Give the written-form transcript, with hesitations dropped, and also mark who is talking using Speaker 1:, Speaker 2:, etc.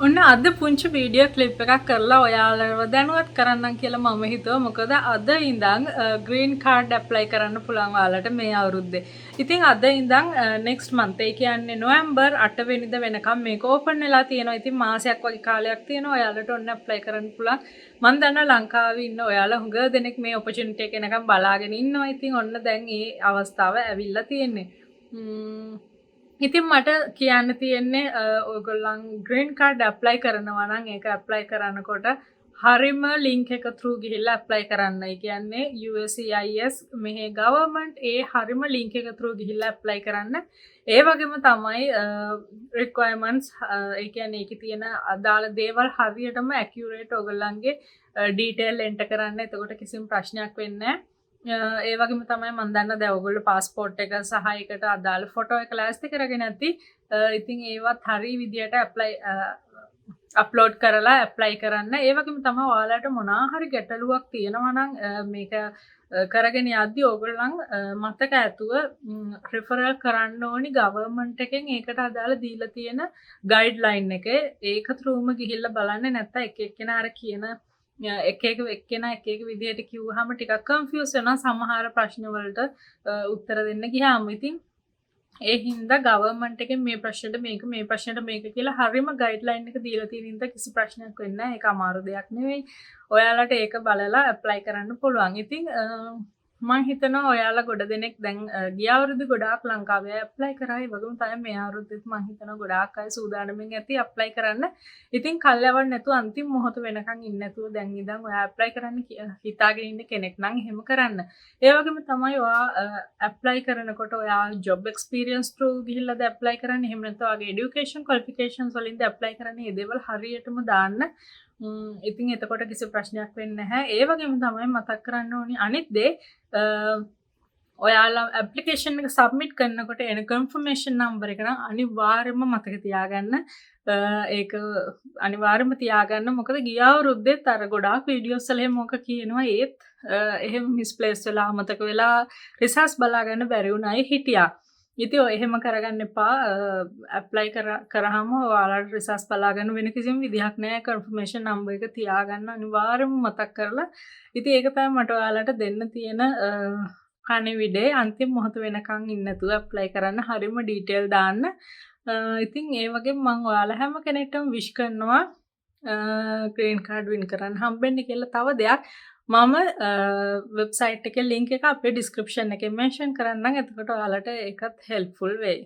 Speaker 1: ඔන්න අද පුංචි වීඩියෝ ක්ලිප් එකක් කරලා ඔයාලව දැනුවත් කරන්නම් කියලා මම හිතුවා. මොකද අද ඉඳන් ග්‍රීන් කාඩ් ඇප්ලයි කරන්න පුළුවන් ඔයාලට මේ අවුරුද්දේ. ඉතින් අද ඉඳන් next month ඒ කියන්නේ නොවැම්බර් 8 වෙනිදා වෙනකම් මේක ඕපන් වෙලා තියෙනවා. ඉතින් මාසයක් වගේ කාලයක් තියෙනවා ඔයාලට ඔන්න ඇප්ලයි කරන්න පුළුවන්. මම දන්නවා ලංකාවේ ඉන්න ඔයාලා හුඟ දෙනෙක් මේ opportunity එක එනකම් බලාගෙන ඉන්නවා. ඉතින් ඔන්න දැන් මේ අවස්ථාව ඇවිල්ලා තියෙන්නේ. ඉතින් මට කියන්න තියෙන්නේ ඔයගොල්ලන් ග්‍රීන් කාඩ් ඇප්ලයි කරනවා නම් ඒක ඇප්ලයි කරනකොට හරිම ලින්ක් එක through ගිහිල්ලා ඇප්ලයි කරන්නයි කියන්නේ USCIS මෙහි ගවර්න්මන්ට් හරිම ලින්ක් එක through ගිහිල්ලා ඇප්ලයි කරන්න. ඒ වගේම තමයි requirements ඒ කියන්නේ ඒකේ තියෙන අදාළ දේවල් හරියටම accurate ඔයගොල්ලන්ගේ detail enter කරන්න. එතකොට කිසිම ප්‍රශ්නයක් වෙන්නේ නැහැ. ඒ වගේම තමයි මම දන්න දැන් ඔයගොල්ලෝ પાස්පෝර්ට් එක සහ ඒකට අදාළ ෆොටෝ එක ලෑස්ති කරගෙන ඇති. ඉතින් ඒවත් හරි විදියට අප්ලෝඩ් කරලා ඇප්ලයි කරන්න. ඒ වගේම තමයි ඔයාලට මොනවා හරි ගැටලුවක් තියෙනවා නම් මේක කරගෙන යද්දී ඕගොල්ලන් මතක ඇතුව රිෆරල් කරන්න ඕනි ගවර්න්මන්ට් එකෙන් ඒකට අදාළ දීලා තියෙන ගයිඩ්ලයින් එක. ඒක throughම ගිහිල්ලා බලන්න නැත්නම් එක එක්කෙනා අර කියන එක එක්කෙනා එක විදිහට කිව්වහම ටිකක් කන්ෆියුස් වෙනවා සමහර ප්‍රශ්න වලට උත්තර දෙන්න ගියාම. ඉතින් ඒ හින්දා ගවර්න්මන්ට් එකෙන් මේ ප්‍රශ්නෙට මේක මේ ප්‍රශ්නෙට මේක කියලා හරියම ගයිඩ්ලයින් එක දීලා තියෙන හින්දා කිසි ප්‍රශ්නයක් වෙන්නේ නැහැ. ඒක අමාරු දෙයක් නෙවෙයි. ඔයාලට ඒක බලලා ඇප්ලයි කරන්න පුළුවන්. ඉතින් මම හිතනවා ඔයාලා ගොඩ දෙනෙක් දැන් ගිය අවුරුද්දේ ගොඩාක් ලංකාවේ ඇප්ලයි කරා. ඒ වගේම තමයි මේ අවුරුද්දෙත් මම හිතනවා ගොඩාක් අය සූදානම්ෙන් ඇති ඇප්ලයි කරන්න. ඉතින් කල්යවන්න නැතුව අන්තිම මොහොත වෙනකන් ඉන්නේ නැතුව දැන් ඉඳන් ඔයා ඇප්ලයි කරන්න හිතාගෙන ඉන්න කෙනෙක් නම් එහෙම කරන්න. ඒ වගේම තමයි ඔයා ඇප්ලයි කරනකොට ඔයා ජොබ් එක්ස්පීරියන්ස් through ගිහිල්ලාද ඇප්ලයි කරන්නේ. එහෙම නැත්නම් ඔයාගේ এডুকেෂන් ක්වොලිෆිකේෂන්ස් වලින්ද ඇප්ලයි කරන්නේ. මේ දේවල් හරියටම දාන්න. ඉතින් එතකොට කිසි ප්‍රශ්නයක් වෙන්නේ නැහැ. ඒ වගේම තමයි මතක් කරන්න ඕනි අනිත් දේ ඔයාලා ඇප්ලිකේෂන් එක සබ්මිට් කරනකොට එන කන්ෆර්මේෂන් නම්බර් එක නම් අනිවාර්යයෙන්ම මතක තියාගන්න. ඒක අනිවාර්යයෙන්ම තියාගන්න. මොකද ගිය අවුරුද්දේත් අර ගොඩාක් වීඩියෝස් වල එහෙම මොක කියනවා ඒත් එහෙම මිස්ප්ලේස් වෙලා අමතක වෙලා රිසර්ච් බලා ගන්න බැරි වුණායි හිටියා. ඉතින් ඔය එහෙම කරගන්න එපා. ඇප්ලයි කරාම ඔයාලට රිසර්ච් බලා ගන්න වෙන කිසිම විදිහක් නැහැ. කන්ෆර්මේෂන් නම්බර් එක තියාගන්න අනිවාර්යයෙන්ම මතක් කරලා. ඉතින් ඒක තමයි මට ඔයාලට දෙන්න තියෙන කණිවිඩේ. අන්තිම මොහොත වෙනකන් ඉන්න නැතුව ඇප්ලයි කරන්න හරියම ඩීටේල් දාන්න. ඉතින් ඒ වගේම මම ඔයාලා හැම කෙනෙක්ටම විශ් කරනවා ග්‍රීන් කාඩ් වින් කරන්න හම්බෙන්න කියලා. තව දෙයක් මම වෙබ්සයිට් එකේ ලින්ක් එක අපේ ඩිස්ක්‍රිප්ෂන් එකේ මෙන්ෂන් කරන්නම්. එතකොට ඔයාලට ඒකත් හෙල්ප්ෆුල් වෙයි.